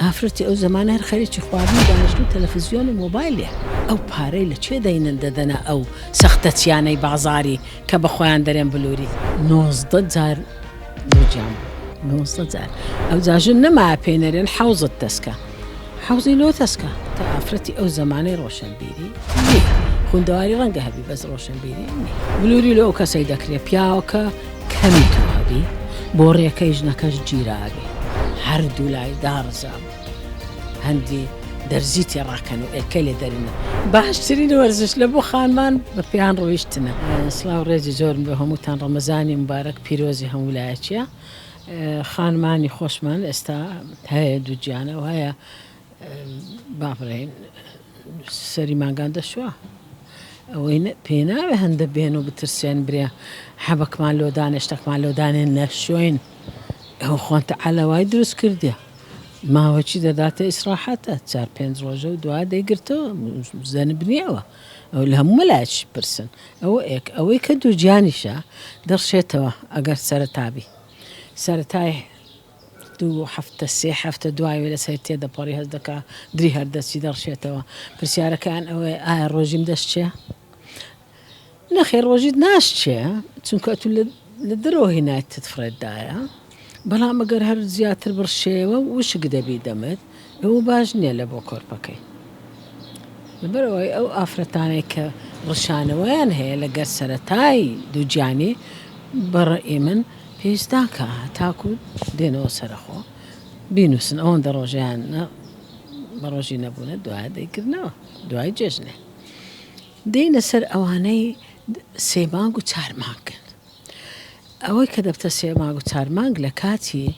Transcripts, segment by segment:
ئافرەتی ئەو زمانە هەر خەریکی خواردن دانیشتن و تەلەڤیزیۆن و موبایلێ ئەو پارەی لە چێ دەینن دەدەنە ئەو سەختەچیانەی بازاری کە بە خۆیان دەرێن بلووری 19 جار بۆجیان 19 جار ئەو جاژن نەما پێنەرێن حەوزت دەستکە حەوزی لۆ دەستکە تا ئافرەتی ئەو زمانەی ڕۆشنبیری خوندەواری ڕەنگە هەبی بەس ڕۆشنبیری بلووری لە ئەو کەسەی دەکرێت پیاوەکە کەمی تەواوی بۆ ڕێەکەی ژنەکەش گیرابی هەردوو لای داڕزام هەندی دەرزی تێڕاکەن و ئێکە لێ دەرینە باشترین وەرزش لە بۆ خانمان بە پێیان ڕۆیشتنە سڵاو ڕێزی زۆرم بە هەمووتان ڕەمەزانی مبارەک پیرۆزی هەموو لایەکیە خانمانی خۆشمان ئێستا هەیە دوو گیانە و هەیە با بڵێین سەری ماگان دەشوە ئەوەی پێناوێ هەندە بێن و بترسێن برێ حەبەکمان لۆدانێ شتێکمان لۆدانێن نەشوێن ئەو خۆن تەعالەوای دروست کردێ ماوەچی دەداتە ئیسراحەتە 4-5 ڕۆژە و دوا دەیگرتەوە زەنب نییەوە ئەو لە هەموو مەلایەکی پرسن ئەوە ئەوەی کە دوو گیانیشە دەڕشێتەوە ئەگەر سەرەتابی سەرەتای 2 هەفتە 3 هەفتە دوای لە سەر تێدەپەڕی هەست دەکا دری هەردەستی دەڕشێتەوە پرسیارەکان ئەوەی ئایا ڕۆژیم دەشتێ نەخێر ڕۆژیت ناشتێ چونکە تو لە درەوە هێنایەتت فرێددایە بەڵام ئەگەر هەر زیاتر بڕشێەوە وشک دەبی دەمت ئەوە باش نییە لە بۆ کۆرپەکەی لەبەرەوەی ئەو ئافرەتانەی کە ڕشانەوەیان هەیە لەگەر سەرەتای دووگیانی بەڕێی من پێویستاکە تاکو دێنەوە سەرخۆ بینوسن ئەوەندە ڕۆژیان بە ڕۆژی نەبوونە دوای دەیکردنەوە دوای جێژنێ دێنە سەر ئەوانەی 3 مانگ و 4 مانگن ئەوەی کە دەبتە 3 مانگ و 4 مانگ لە کاتی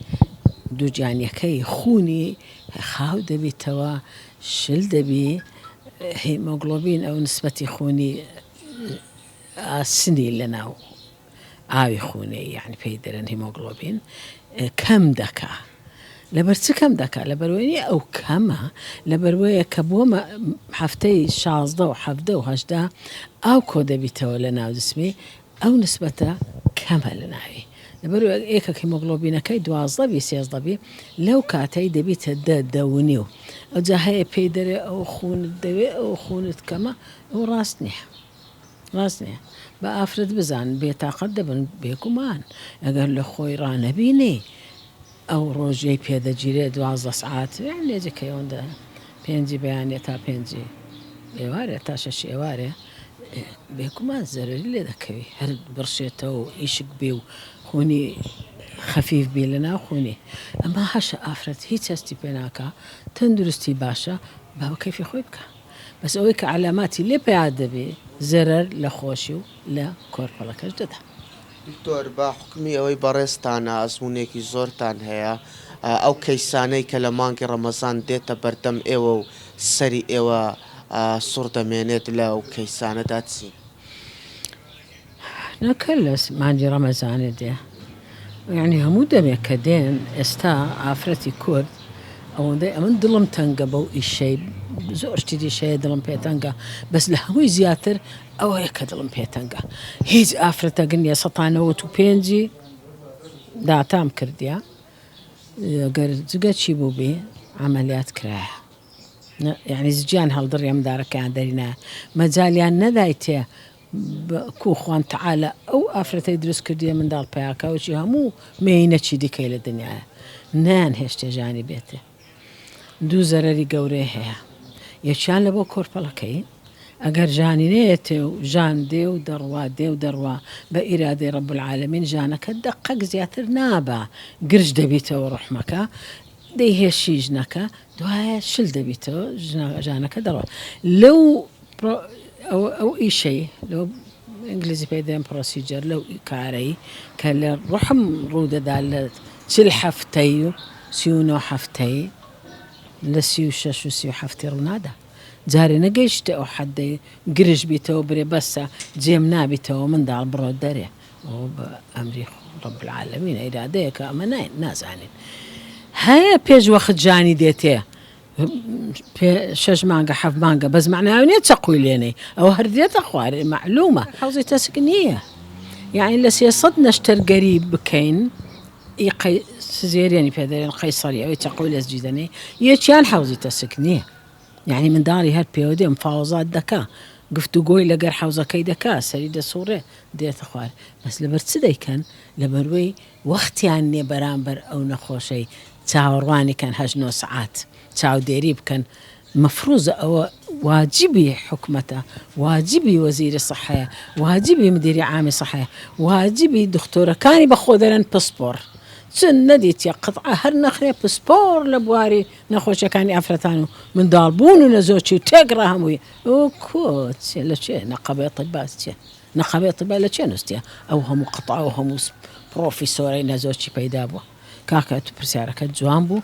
دووگیانیەکەی خونی خاو دەبیتەوە شل دەبی هیمۆگلۆبین ئەو نسبەتی خونی ئاسنی لە ناو ئاوی خونی یعنی پێی دەرەن هیمۆگلۆبین کەم دەکا لەبەر چ کەم دەکا لەبەرەوەی ئەو کەمە لەبەرەوەیە کە بۆ هەفتەی 16 و 17 و 18 ئاو کۆ دەبیتەوە لە ناو جسمی ئەو نسبەتە کەمە لە ناوی لەبەرەوە ئێکە هیمۆگلۆبینەکەی 12 13 لەو کاتەی دەبیتە 10 ئەوجا هەیە پێی دەرێ ئەو خونت دەوێ ئەو خونت کەمە ئەو ڕاست نییە بە ئافرەت بزان بێتاقەت دەبن بێگومان ئەگەر لە خۆی ڕانەبینی ئەو ڕۆژەی پێدەگیرێ 12 سعات لێجەکەی ئەوەندە 5 بەیانێ تا 5 ئێوارێ تا 6 ئێوارێ بێگومان زەرری لێ دەکەوی هەر بڕشێتەوە و ئیشک بێ و خونی خەفیف بێ لە ناو خونی ئەمە هەشە ئافرەت هیچ هەستی پێ ناکە تەندروستی باشە با بە کەیفی خۆی بکە بەس ئەوەی کە علاماتی لێ پێیان دەبێ زەرەر لە خۆشی و لە کۆرپەڵەکەش دەدا دکتۆر بە حکمی ئەوەی بەڕێستانە ئەزمونێکی زۆرتان هەیە ئەو کەیسانەی کە لە مانگی ڕەمەزان دێتە بەردەم ئێوە و سەری ئێوە سوڕ دەمێنێت لە ئەو کەیسانەدا چی؟ نەکە لە مانگی ڕەمەزانێ دێ یعنی هەموو دەمێک کە دێن ئێستا ئافرەتی کورد ئەوەندەی ئەمن دڵم تەنگە بەو ئیشەی زۆر شتی دیشەیە دڵم پێتەنگە بەس لە هەمووی زیاتر ئەوەیە کە دڵم پێتەنگە هیچ ئافرەتەگە نیە 195 داتام کردیا گەر جگە چی بوو بێ عملیات کرایە یعنی زگیان هەڵدڕیان دارەکەیان دەرینە مەجالیان نەدایتێ کوخوان تەعالە ئەو ئافرەتەی دروست کردیە منداڵ پیاکەوەی هەموو مێینەچی دیکەی لە دنیاە نان هێشتێژانی بێتێ دوو زەرەری گەورەی هەیە یەکیان لە بۆ کۆرپەڵەکەی ئەگەر ژانینەیەتێ و ژان دێ و دەڕوا بە ئیرادەی ڕەب العالەمین ژانەکە دەقەک زیاتر نابە گرژ دەبیتەوە ڕحمەکە دەیهێشی ژنەکە دوایە شل دەبیتەوە ژانەکە دەڕوە لەو ئەو ئیشەی لەو ئینگلیزی پێدەم پرۆسیجەر لەو کارەی کە لە ڕحم ڕوودەدا لە 40 هەفتەی و 39 هەفتەی لە 36 و 37 ڕوونادا جارێ نەگەیشتە ئەو حەدەی گرژ بیتەوە برێ بەسە جێم نابیتەوە منداڵ بڕۆ دەرێ ئەو بە ئەمری ڕەب العالەمین ئیرادەیە کە ئەمە نازانین هەیە پێش وەخت جانی دێتێ 6 مانگە 7 مانگە بەس معناوی نییە چەقوی لێنەی ئەو هەردێتە خوارێ معلومە حوزی تەسک نییە یعنی لە 300 نەشتەرگەری بکەین سزيرياني بهذا قيصري أو تقول أسجدني يشان حوزي تسكنيه يعني من داري هاد بيودي مفاوضات دكا قفتو قوي لقر حوزة كي دكا سريدة صورة ديت أخوار بس لبرت سدي كان لبروي وقت يعني برامبر أو نخوشي تاورواني كان هجنو ساعات تاو ديريب كان مفروض أو واجبي حكمته واجبي وزير الصحة واجبي مدير عام الصحة واجبي دكتورة كاني بخودرن باسبور نديت يا قطعة هر نخري باسبور لبواري نخوش كاني أفرتانو من دالبون ونزوتشي وتقراهم وي وكوت لشي نقابة طباء نقابة طباء لشي نستيا أو هم قطعة أو هم بروفيسوري نزوتشي بيدابو كاكا تبرسارك جوانبو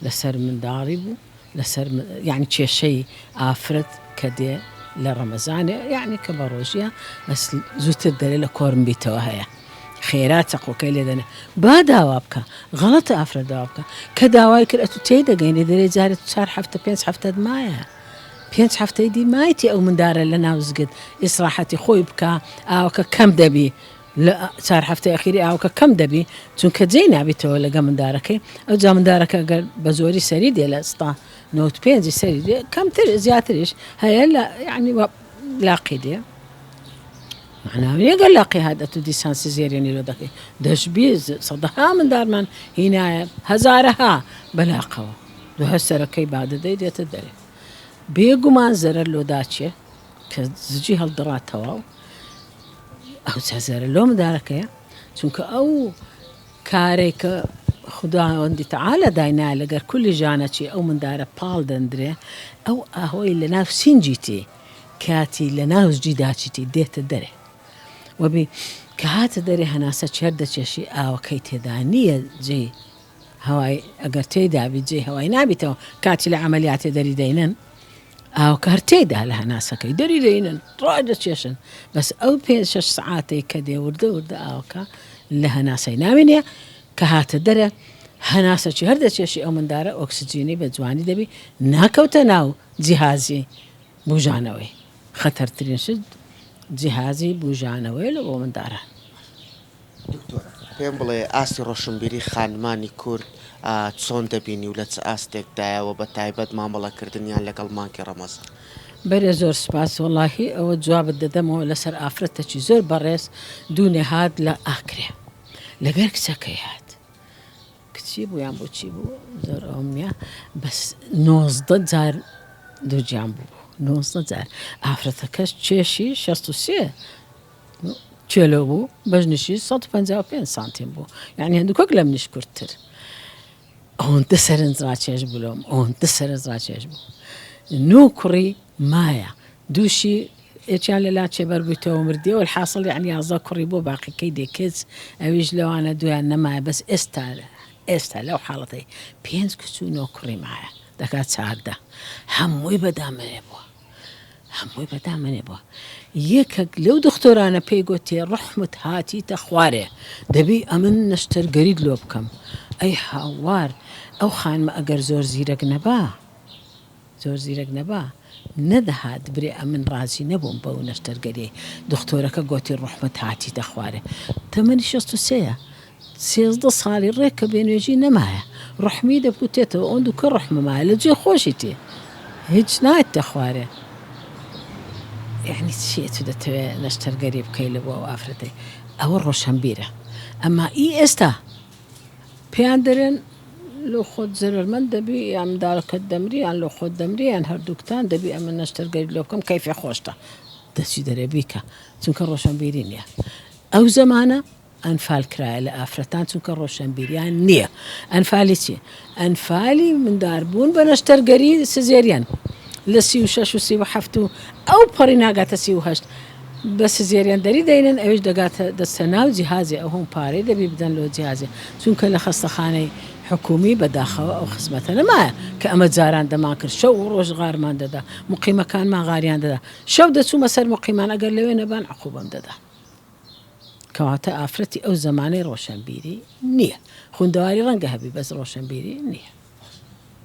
لسر من داريبو لسر يعني شيء آفرت كده لرمضان يعني كبروجيا بس زوت الدليل كورن بيتوهايا خيراتك وكيل دنا باداوابك غلط أفرد داوابك كداواي كل أتوتيدا جيني دري زارت صار حفته بينس حفته مايا بينس حفته دي مايتي أو من دار لنا وزقد إصراحتي خوي بكا أو كم دبي لا صار حفته أخيري أو كم دبي تون كزينا بيتو لقى من دارك أو جا من دارك قال بزوري سريدي لا استا نوت بينزي سريدي كم زياتريش هاي لا يعني لاقيدي معناه يقول لاقي هذا تدي سانسيزيريني لو دقي دش بيز صدها من دار من هنا هزارها بلاقوا دو هسر كي بعد دي تدري بيجو منظر لو داتشه كزجي هالدرات تواو أو تهزر لهم دارك شنك أو كاريك خدا عندي تعالى داينا لقر كل جانتي أو من دار بال دندري أو أهوي لنا سنجيتي كاتي لنا جداتي ديت الدري وبي كهات دري هناسة شردة شيء أو كيت دانية جي هواي أجر تيدا بيجي هواي نابته كاتي لعمليات دري دينن أو كارتيدا لها ناسا كي دري دينن راجع شيشن بس أو بين 6 ساعات كده ورد أو كا لها ناسا نامينيا كهات دري هناسة شردة شيء أو من دار أكسجيني بجواني دبي ناكو تناو جهازي بوجانوي خطر ترين شد جهازي بوجانوي لو من داره دكتورة پێم بڵێ ئاسی ڕۆشنبیری خانمانی کورد چۆن دەبینی و لە چ ئاستێک دایەوە بە تایبەت مامەڵەکردنیان لەگەڵ مانکی ڕەمەزان بەرێ زۆر سپاس وڵاهی ئەوە جوابت دەدەمەوە لەسەر ئافرەتێکی زۆر بەڕێز دوونێ هات لە ئاکرێ لەگەر کچەکەی هات کچی بوو یان بۆچی بوو زۆر ئەوم نییە بەس 19 جار دووجیان بوو 19 جار ئافرەتەکەش چێشی 63 چلو بو بجنشي 155 سنتيم بو يعني هندو كوك لم نشكرتر هون تسرن زراچيش بلوم هون تسرن زراچيش بو نوكري مايا دوشي اتشان لا تشبر بيتو مردي والحاصل يعني اذكر بو باقي كيدي كيز اويج لو انا دويا نما بس استا لو حالتي بينز كسو نوكري مايا دكات ساعده هموي بدا مني بو يكك لو دكتورانا بيقوتي رحمة هاتي تخواري دبي أمن نشتر قريد لو بكم أي حوار أو خان ما أقر زور زيرك نبا ندهات بري أمن رازي نبون بو نشتر قريد دكتورك قوتي رحمة هاتي تخواري 8 16 صالي ريك بين يجي نمايا رحمي دبكوتيتو عندو كل رحمة معي لجي خوشتي هيج نايت تخواري يعني شيء تدت نشتر قريب كيلو وافرتي او الروشنبيره اما اي استا بياندرن لو خد زر المندبي يعني دارك الدمري يعني لو خد دمري يعني هردوكتان دبي اما نشتر قريب لو كم كيف يخوشتا دسي دربيكا تنكر روشنبيرين يا او زمانه انفال كراي لافرتان تنكر روشنبير يعني نيه انفالي من داربون بنشتر قريب سيزيريان لسيو شاشو سيو حفتو أو برينا قاتا سيو هشت بس زيريان داري داينن أوش دقاتا دستناو جهازي أو هم باري دبي بدن لو جهازي چونك لخصة خاني حكومي بداخل أو خزمتنا ما كأمد زاران دماكر شو روش غار ما دادا مقيمة كان ما غاريان دادا شو دسو مسار مقيمان أقل لوين بان عقوبة دادا كواتا آفرتي أو زماني روشن بيري نية خون دواري رنقها بي بس روشن بيري نية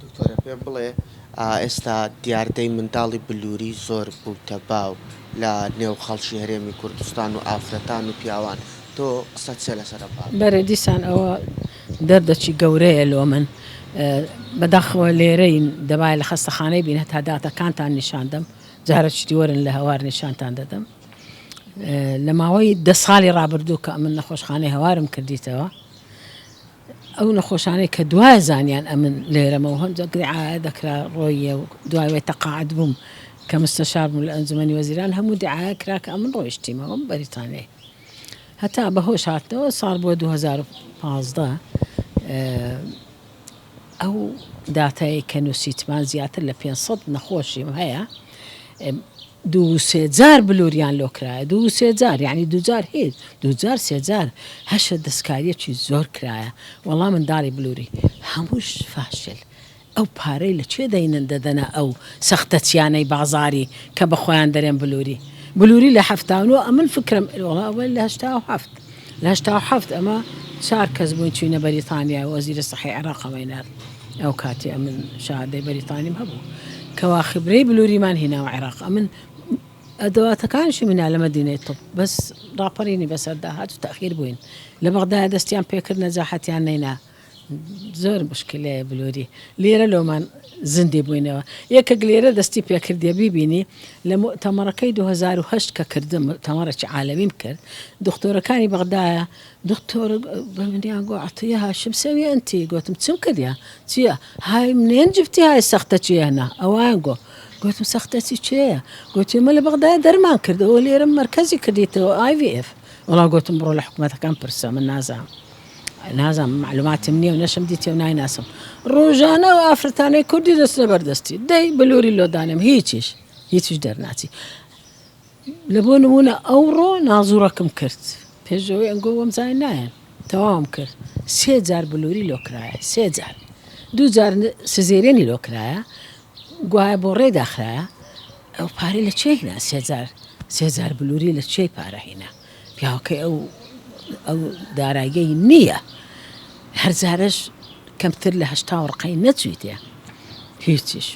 دكتورة پێم بڵێ ئێستا دیاردەی منداڵی بلووری زۆر بووتە باو لە نێو خەڵکی هەرێمی کوردستان و ئافرەتان و پیاوان تۆ قسەت چێ لەسەر بەرە دیسان ئەوە دەردەچی گەورەیە لۆ من بەداخەوە لێرەی دەبای لە خەستەخانەی بینێت تا داتەکانتان نیشاندەم جارە چتی وەرن لە هەوار نیشانتان دەدەم لە ماوەی 10 ساڵی ڕابردوو کە من نەخۆشخانەی هەوارم کردیتەوە ئەو نەخۆشانەی کە دوای زانیان ئەمن لێرەمەوە هەمجەگری عاە دەکرا ڕۆیە و دوای تەقاعد بووم کە مستەشار بووم لە ئەنجومەنی وەزیران هەموو دیعاە کرا کە ئەمن ڕۆیشتیمەوە بەریتانیای هەتا بەهۆش هاتنەوە ساڵ بووە 2015 ئەو داتایی کە نووسیتمان زیاتر لە 500 نەخۆشیم هەیە 2-3 جار بلوریان لۆکرایە 2-3 جار یعنی 2 جار هیچ 2 جار 3 جار هەشە دەستکاریەکی زۆر کرایە وەڵام منداڵی بلووری هەمووش فاشل ئەو پارەی لە چێ دەینن دەدەنە ئەو سەختەچیانەی بازاری کە بە خۆیان دەرێن بلووری لە 79 ئەمن فکرم وڵاوە لە 87 لە 87 ئەمە 4 کەس بووین چوینە بەریتانیا وەزیرە سەحی عێراقەمەی نرد ئەو کاتی ئەمن شادەی بەریتانیم هەبوو کەوا خبرەی بلووریمان هیناوە عێراق ئەمن ئەدەواتەکانشی منە لە مەدینەی تۆپ بەس ڕاپەڕینی بەسەردا هات و تەخیر بووین لە بەغدایە دەستیان پێکرد نەجاحەتیان نەینا زۆر مشکلەیە بلووری لێرە لۆمان زندی بووینەوە یەکە لێرە دەستی پێکردیە بیبینی لە مؤتەمەڕەکەی 2008 کە کردم تەمەڕێکی عالەمیم کرد دکتۆرەکانی بەغدایە دکتۆر بەمنیان گۆ عەتیە هاشم سەوی ئەنتی گوتم چم کردیا چییە های منێن جفتی های سەختە چیەنا ئەوان گۆ گوتم سەختەتی چێە گوتی مە لە بەغدایە دەرمان کردەوە لێرە مرکزی کردیتەوە IVF وڵا گوتم بڕۆ لە حکومەتەکان پرسە من نازم معلوماتم نییە و نەشم دیتێ و نایناسم ڕۆژانە و ئافرەتانەی کوردی دەست لە بەردەستی دەی بلووری لۆدانم هیچیش دەرناچی لە بۆ نمونە ئەوڕۆ نازوڕەکەم کرد پێشەوەی ئەنگۆ وەم زای نایەن تەواوم کرد 3 جار بلووری لۆکرایە 3 جار 2 جار سزێرێنی لۆکرایە گوایە بۆ ڕێداخرایە ئەو پارەی لە چێ هینا 3 جار بلووری لە چێ پارە هینا پیاوەکەی ئەو داراییەی نییە هەرزارش کەمتر لە 80 ڕقەی نەچویتە هیچیش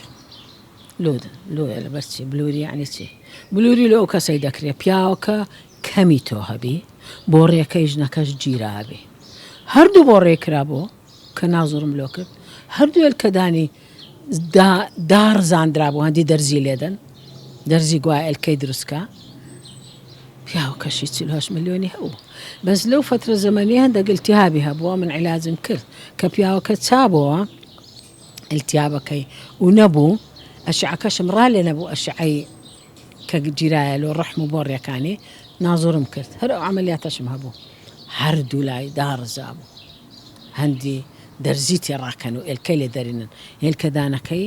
لۆیە لە بەرچی بلووری یعنی چی بلووری لە ئەو کەسەی دەکرێت پیاوەکە کەمی تۆ هەبی بۆ ڕێەکەی ژنەکەش گیرا هەبی هەردوو بۆ ڕێکرا بۆ کە نازوڕم لۆ کرد هەردوو ئەلکەدانی دارزاندرا بۆ هەندی دەرزی لێدەن دەرزی گوای ئەلکەی دروستکە پیاوەکەشی 48 ملیۆنی هەبوو بەس لەو فترە زەمەنی هەندێک ئیلتیهابی هەبووە من عیلاجم کرد کە پیاوەکە چابەوە ئیلتیهابەکەی و نەبوو ئەشعەکەشم ڕالێ نەبوو ئەشعەی کە گیرایە لۆ ڕەحم و بۆ ڕێەکانی نازوڕم کرد هەر ئەو عەمەلیاتەشم هەبوو هەردوو لای دارزا بوو هەندی دەرزی تێڕاکەن و ئێلکەی لێ دەرێنن هێلکەدانەکەی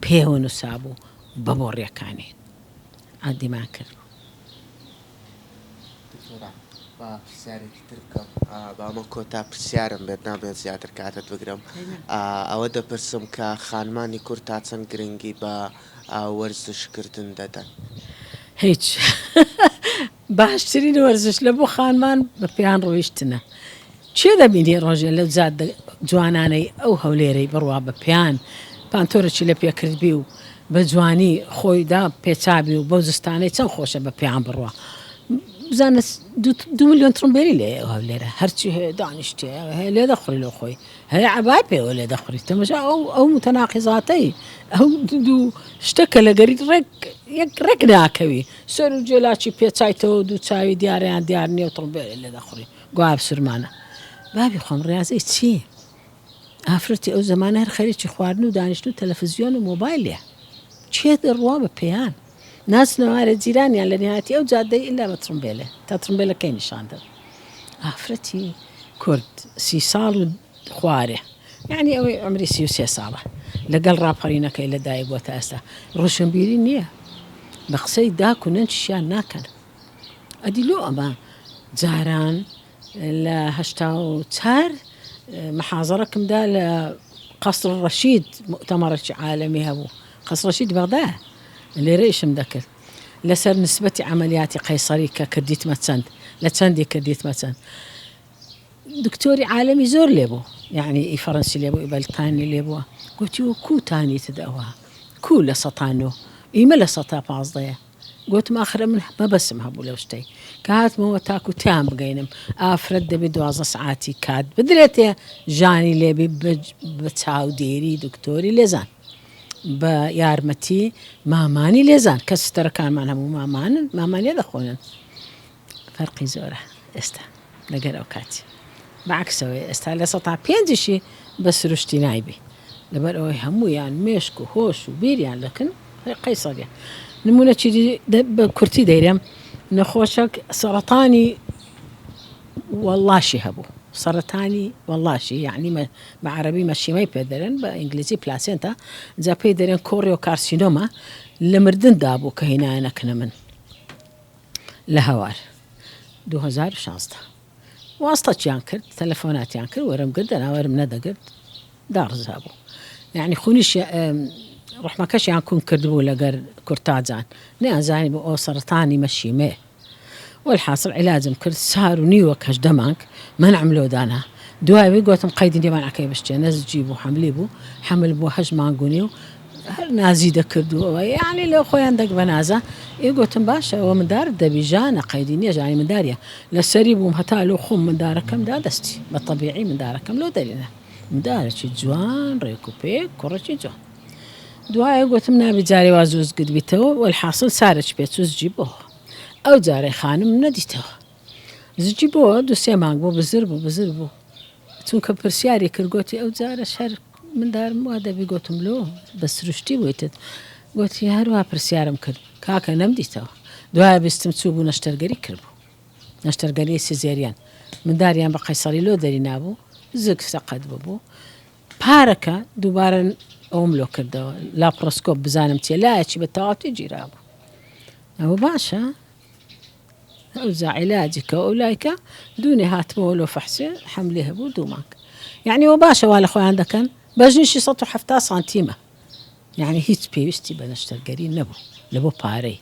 پێوە نووسا بوو بە بۆ ڕێەکانی عادیمان کرد پرسیارێکی تر بکەم بامە کۆتا پرسیارم بێت نابێت زیاتر کاتت بگرم ئەوە دەپرسم کە خانمانی کورد تا چەند گرنگی بە وەرزشکردن دەدەن هیچ باشترین وەرزش لە بۆ خانمان بە پێیان ڕۆیشتنە چێ دەبینی ڕۆژێ لە زاد جوانانەی ئەو هەولێرەی بڕوا بە پێیان پانتۆرەی لە پێکردبی و بە جوانی خۆیدا پێچابی و بەو زستانەی چەند خۆشە بە پێیان بڕوە بزانە 2 ملیۆن تڕمبێری لێ ئەو لێرە هەرچی هەیە دانیشتێ هەیە لێ دەخۆری لە خۆی هەیە عەبای پێوە لێ دەخۆری تەمەشا ئەو متەناقیزاتەی ئەو دوو شتەکە لە گەری ڕێک ناکەوی سەر و جێلاکی پێچایتەوە دوو چاوی دیارەیان دیار نییە و تڕمبێری لێ دەخۆری گواب سورمانە بابی خۆم ڕاستەی چی ئافرەتی ئەو زەمانە هەر خەریکی خواردن و دانیشتن و تەلەڤیزیۆن و مۆبایلێ چێ دەڕوا بە پێیان ناسنەوارە جیرانیان لە نهایەتی ئەو جادەی ئیلا بە تڕمبێلێ تا تڕمبێلەکەی نیشاندن ئافرەتی کورد 30 ساڵ و خوارێ یعنی ئەوەی عمری 33 ساڵە لەگەڵ ڕاپەڕینەکەی لەدایک بۆ تا ئێستا ڕۆشنبیری نییە بە قسەی داک و نەنجشیان ناکەن ئەدیلۆ ئەمە جاران لە 84 محازەڕەکمدا لە قەسر ڕەشید مؤتەمەڕێکی عالەمی هەبوو قەسر ڕەشید بەغدایە لێرەیشم دەکرد لەسەر نسبەتی عملیاتی قەیسەری کە کردیتمە چەند لە چەندی کردیتمە چەند دکتۆری عالەمی زۆر لێبوو یعنی ئی فەڕەنسی لێبوو ئی بەلتانی لێبووە گوتی و کوتانیتت ئەوە کو لە 100 ئیمە لە 115 گوتم آخرە من مەبەسم هەبوو لەو شتەی کە هاتمەوە تاکو تیان بگەینم ئافرەت دەبێت 12 سعاتی کات بدرێتێ ژانی لێبی بە چاودێری دکتۆری لێزان بە یارمەتی مامانی لێزان کە سوتەرەکانمان هەموو مامانیە دەخۆنن فەرقی زۆرە ئێستا لەگەر ئەو کاتی بەعکسەوەی ئێستا لە 500شی بە سروشتی نایبی لەبەر ئەوەی هەموویان مێشک و هۆش و بیریان دەکەن قەیسەریە نمونە چی بە کورتی دەیرێم نەخۆشەک سەرەتانی وەڵاشی هەبوو سەرەتانی وەڵاشی یعنی بە عەرەبی مەشیمەی پێ دەرێن بە ئینگلیزی پلاسێنتە جا پێی دەرێن کۆڕیۆ کارسینۆمە لە مردندا بوو کە هێنایەنەکەنە من لە هەوار 2016 واستەچیان کرد تەلەفۆناتیان کرد وەرم گرت دەناوەرم نەدەگرت داڕزا بوو یعنی خونیش ڕحمەکەشیان کوم کردبوو لەگەر کورتاجان نەیانزانی بۆ ئەو سەرەتانی مەشیمێ والحاصل علاجم کرد سار و نیوە کەش دەمانگ منعم لۆدانا دوایوی گوتم قەیدی نێمانعەکەی بشتێ نەزجی بوو حەملی بوو حەمل بوو 8 مانگونی و هەر نازی دەکردوەوە یعنی لەو خۆیان دەک بە نازە گوتم باشە ئەوە مندار دەبیژانە قەیدی نییە ژانی منداریە لەسەری بووم هەتا لەو خۆم مندارەکەمدا دەستی بە تەبیعی مندارەکەم لەو دەرێنە مندارێکی جوان ڕێک و پێک کوڕێکی جوان دوایە گوتم نابی جارێ وا زوز گرتبیتەوە والحاصل سارەی پێ زوزجی بۆەوە ئەو جارەی خانم نەدیتەوە زوجی بۆ 2 مانگ بۆ بزر بوو چونکە پرسیاری کردگوتی ئەو جارە شەر مندارم وا دەبی گوتم لۆ بە سروشتی بوویتت گوتی هەروە پرسیارم کرد کاکە نەمدیتەوە دوایە بیستم چوو بوو نەشتەرگەری کردبوو نەشتەرگەری سزێریان منداریان بە قەیسەری لۆ دەری نابوو زگ سەقەت ببوو پارەکە دووبارە ئەوم لۆ کردەوە لاپڕۆسکۆپ بزانم چێ لایەکی بە تەواوی گیرا بوو ئەوە باشە ئەو عیلاجی کە ئەو لایکە دوونێ هاتمەوە لۆ فەحسێ حەملێ هەبوو 2 مانگ یعنی ئەوە باشە وا لە خۆیان دەکەن بەژنیشی 170 سانتیمە یعنی هیچ پێویستی بە نەشتەرگەری نەبوو لە بۆ پارەی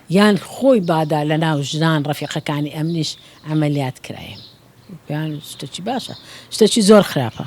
یان خۆی بادا لە ناو ژنان ڕەفیقەکانی ئەمنیش عەمەلیات کرایە پێیان شتێکی باشە شتێکی زۆر خراپە